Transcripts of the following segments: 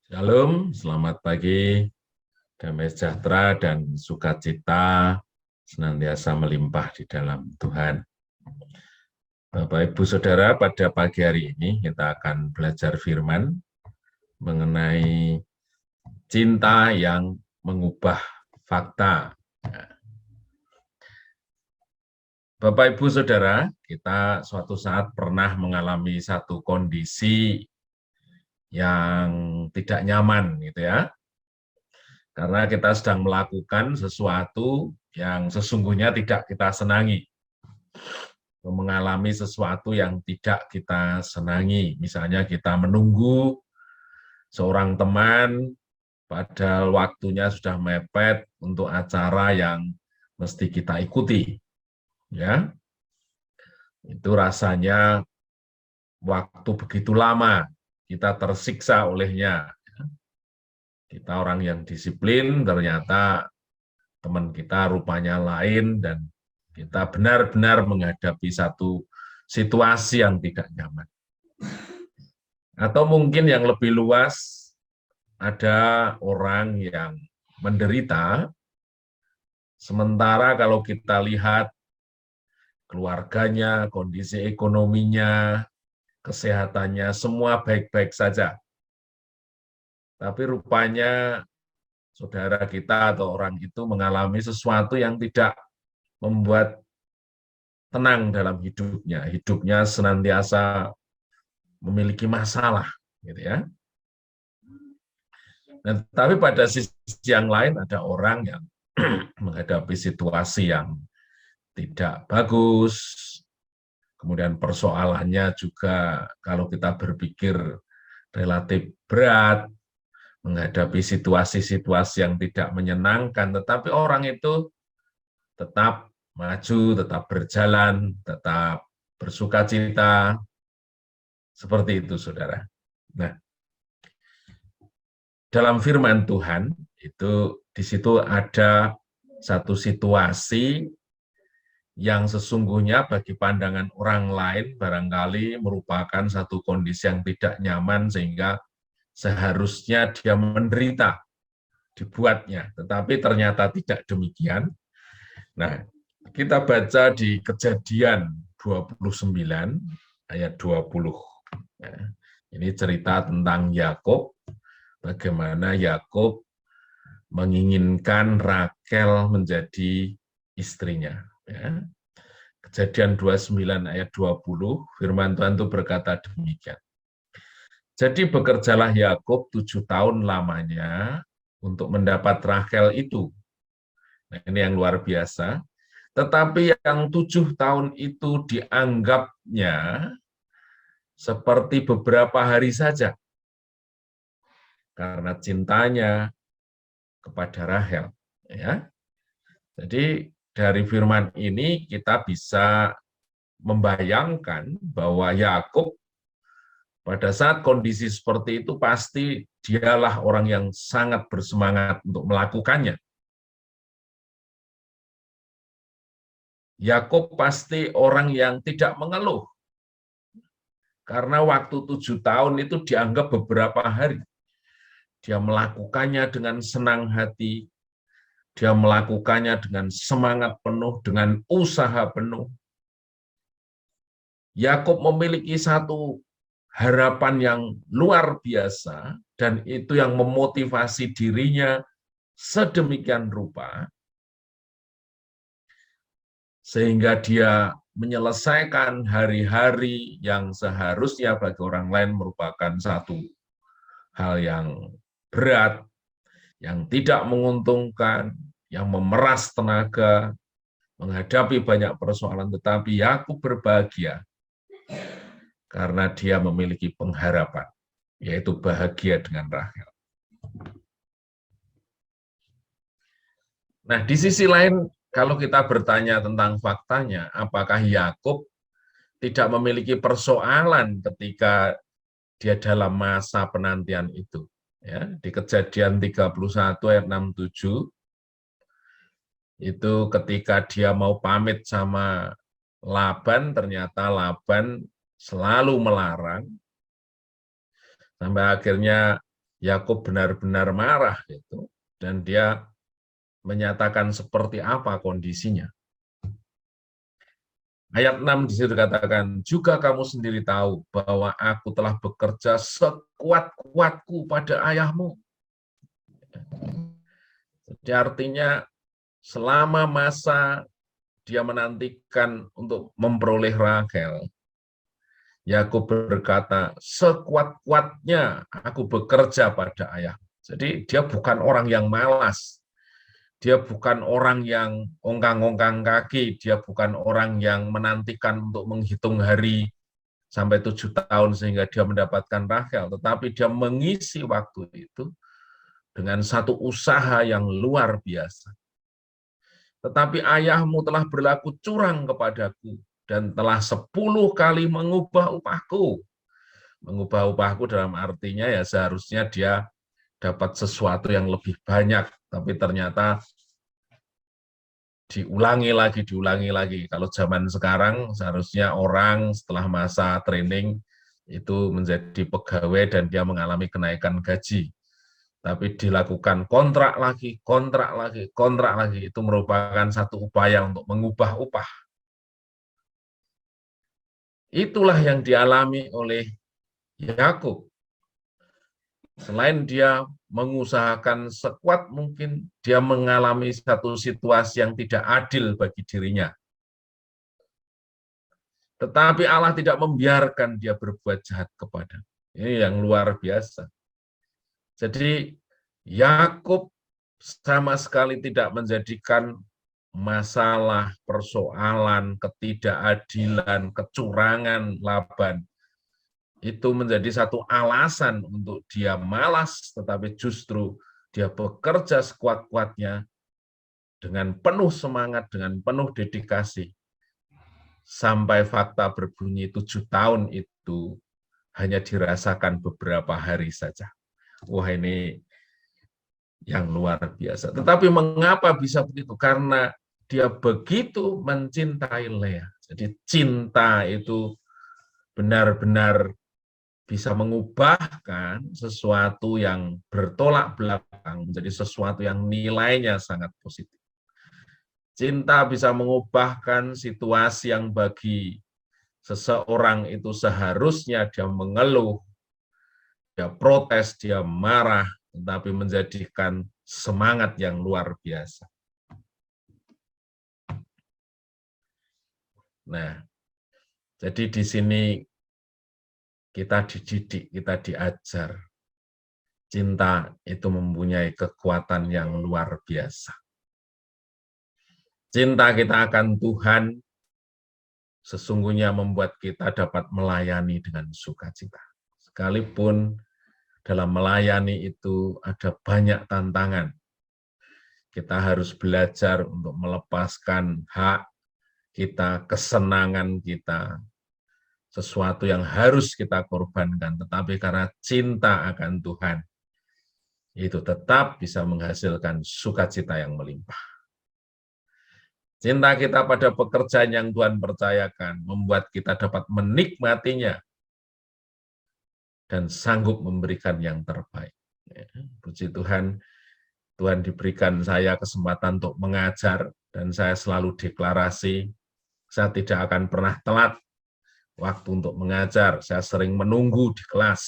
Shalom, selamat pagi, damai sejahtera dan sukacita senantiasa melimpah di dalam Tuhan. Bapak, Ibu, Saudara, pada pagi hari ini kita akan belajar firman mengenai cinta yang mengubah fakta. Bapak, Ibu, Saudara, kita suatu saat pernah mengalami satu kondisi yang tidak nyaman, gitu ya. Karena kita sedang melakukan sesuatu yang sesungguhnya tidak kita senangi, mengalami sesuatu yang tidak kita senangi. Misalnya kita menunggu seorang teman, padahal waktunya sudah mepet untuk acara yang mesti kita ikuti. Ya, itu rasanya waktu begitu lama, kita tersiksa olehnya. Kita orang yang disiplin, ternyata teman kita rupanya lain, dan kita benar-benar menghadapi satu situasi yang tidak nyaman. Atau mungkin yang lebih luas, ada orang yang menderita, sementara kalau kita lihat keluarganya, kondisi ekonominya, kesehatannya, semua baik-baik saja. Tapi rupanya saudara kita atau orang itu mengalami sesuatu yang tidak membuat tenang dalam hidupnya. Hidupnya senantiasa memiliki masalah, gitu ya. Dan tapi pada sisi yang lain ada orang yang menghadapi situasi yang tidak bagus, kemudian persoalannya juga kalau kita berpikir relatif berat, menghadapi situasi-situasi yang tidak menyenangkan, tetapi orang itu tetap maju, tetap berjalan, tetap bersukacita, seperti itu, saudara. Nah, dalam firman Tuhan, itu di situ ada satu situasi yang sesungguhnya bagi pandangan orang lain barangkali merupakan satu kondisi yang tidak nyaman sehingga seharusnya dia menderita dibuatnya, tetapi ternyata tidak demikian. Nah, kita baca di Kejadian 29 ayat 20. Ini cerita tentang Yakub, bagaimana Yakub menginginkan Rakel menjadi istrinya. Ya. Kejadian 29 ayat 20, firman Tuhan itu berkata demikian. Jadi bekerjalah Yakub 7 tahun lamanya untuk mendapat Rakel itu. Nah, ini yang luar biasa. Tetapi yang 7 tahun itu dianggapnya seperti beberapa hari saja karena cintanya kepada Rahel. Ya. Jadi dari firman ini kita bisa membayangkan bahwa Yakub pada saat kondisi seperti itu pasti dialah orang yang sangat bersemangat untuk melakukannya. Yakub pasti orang yang tidak mengeluh, karena waktu 7 tahun itu dianggap beberapa hari. Dia melakukannya dengan senang hati, dia melakukannya dengan semangat penuh, dengan usaha penuh. Yakub memiliki satu harapan yang luar biasa, dan itu yang memotivasi dirinya sedemikian rupa, sehingga dia menyelesaikan hari-hari yang seharusnya bagi orang lain merupakan satu hal yang berat, yang tidak menguntungkan, yang memeras tenaga, menghadapi banyak persoalan, tetapi Yakub berbahagia karena dia memiliki pengharapan, yaitu bahagia dengan Rahel. Nah, di sisi lain, kalau kita bertanya tentang faktanya, apakah Yakub tidak memiliki persoalan ketika dia dalam masa penantian itu? Ya, di Kejadian 31 ayat 67, itu ketika dia mau pamit sama Laban, ternyata Laban selalu melarang, sampai akhirnya Yakub benar-benar marah gitu, dan dia menyatakan seperti apa kondisinya. Ayat 6 di situ dikatakan, juga kamu sendiri tahu bahwa aku telah bekerja sekuat-kuatku pada ayahmu. Jadi artinya selama masa dia menantikan untuk memperoleh Rahel, Yakub berkata, sekuat-kuatnya aku bekerja pada ayah. Jadi dia bukan orang yang malas, dia bukan orang yang ongkang-ongkang kaki, dia bukan orang yang menantikan untuk menghitung hari sampai 7 tahun sehingga dia mendapatkan Rahel, tetapi dia mengisi waktu itu dengan satu usaha yang luar biasa. Tetapi ayahmu telah berlaku curang kepadaku dan telah 10 kali mengubah upahku. Mengubah upahku dalam artinya ya seharusnya dia dapat sesuatu yang lebih banyak, tapi ternyata diulangi lagi. Kalau zaman sekarang seharusnya orang setelah masa training itu menjadi pegawai dan dia mengalami kenaikan gaji. Tapi dilakukan kontrak lagi, itu merupakan satu upaya untuk mengubah upah. Itulah yang dialami oleh Yakub. Selain dia mengusahakan sekuat mungkin, dia mengalami satu situasi yang tidak adil bagi dirinya. Tetapi Allah tidak membiarkan dia berbuat jahat kepada. Ini yang luar biasa. Jadi Yakub sama sekali tidak menjadikan masalah, persoalan, ketidakadilan, kecurangan Laban itu menjadi satu alasan untuk dia malas, tetapi justru dia bekerja sekuat-kuatnya dengan penuh semangat, dengan penuh dedikasi. Sampai fakta berbunyi 7 tahun itu hanya dirasakan beberapa hari saja. Wah, ini yang luar biasa. Tetapi mengapa bisa begitu? Karena dia begitu mencintai Lea. Jadi cinta itu benar-benar bisa mengubahkan sesuatu yang bertolak belakang menjadi sesuatu yang nilainya sangat positif. Cinta bisa mengubahkan situasi yang bagi seseorang itu seharusnya dia mengeluh, dia protes, dia marah, tetapi menjadikan semangat yang luar biasa. Nah, jadi di sini kita dididik, kita diajar. Cinta itu mempunyai kekuatan yang luar biasa. Cinta kita akan Tuhan sesungguhnya membuat kita dapat melayani dengan sukacita. Sekalipun dalam melayani itu ada banyak tantangan. Kita harus belajar untuk melepaskan hak kita, kesenangan kita, sesuatu yang harus kita korbankan. Tetapi karena cinta akan Tuhan, itu tetap bisa menghasilkan sukacita yang melimpah. Cinta kita pada pekerjaan yang Tuhan percayakan membuat kita dapat menikmatinya dan sanggup memberikan yang terbaik. Puji Tuhan, Tuhan diberikan saya kesempatan untuk mengajar dan saya selalu deklarasi, saya tidak akan pernah telat waktu untuk mengajar. Saya sering menunggu di kelas.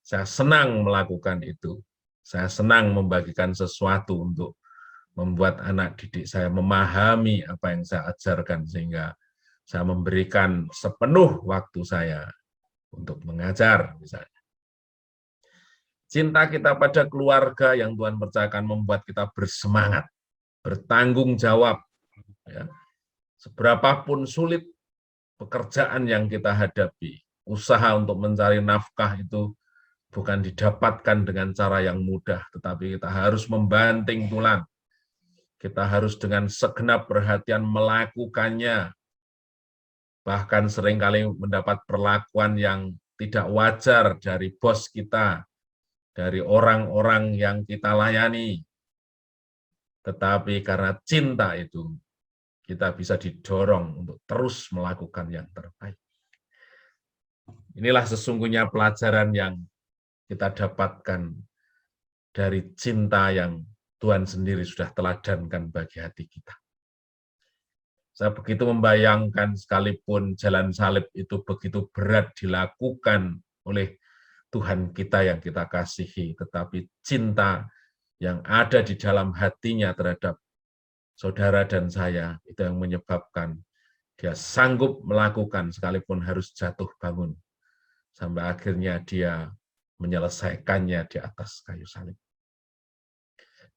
Saya senang melakukan itu. Saya senang membagikan sesuatu untuk membuat anak didik saya memahami apa yang saya ajarkan sehingga saya memberikan sepenuh waktu saya untuk mengajar misalnya. Cinta kita pada keluarga yang Tuhan percayakan membuat kita bersemangat, bertanggung jawab. Ya. Seberapapun sulit pekerjaan yang kita hadapi, usaha untuk mencari nafkah itu bukan didapatkan dengan cara yang mudah, tetapi kita harus membanting tulang. Kita harus dengan segenap perhatian melakukannya. Bahkan seringkali mendapat perlakuan yang tidak wajar dari bos kita, dari orang-orang yang kita layani. Tetapi karena cinta itu, kita bisa didorong untuk terus melakukan yang terbaik. Inilah sesungguhnya pelajaran yang kita dapatkan dari cinta yang Tuhan sendiri sudah teladankan bagi hati kita. Saya begitu membayangkan sekalipun jalan salib itu begitu berat dilakukan oleh Tuhan kita yang kita kasihi, tetapi cinta yang ada di dalam hatinya terhadap saudara dan saya, itu yang menyebabkan dia sanggup melakukan sekalipun harus jatuh bangun. Sampai akhirnya dia menyelesaikannya di atas kayu salib.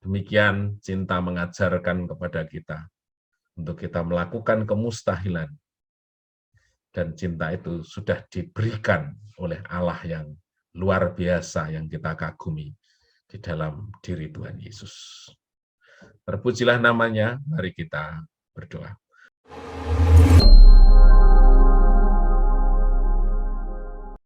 Demikian cinta mengajarkan kepada kita untuk kita melakukan kemustahilan. Dan cinta itu sudah diberikan oleh Allah yang luar biasa yang kita kagumi di dalam diri Tuhan Yesus. Terpujilah namanya, mari kita berdoa.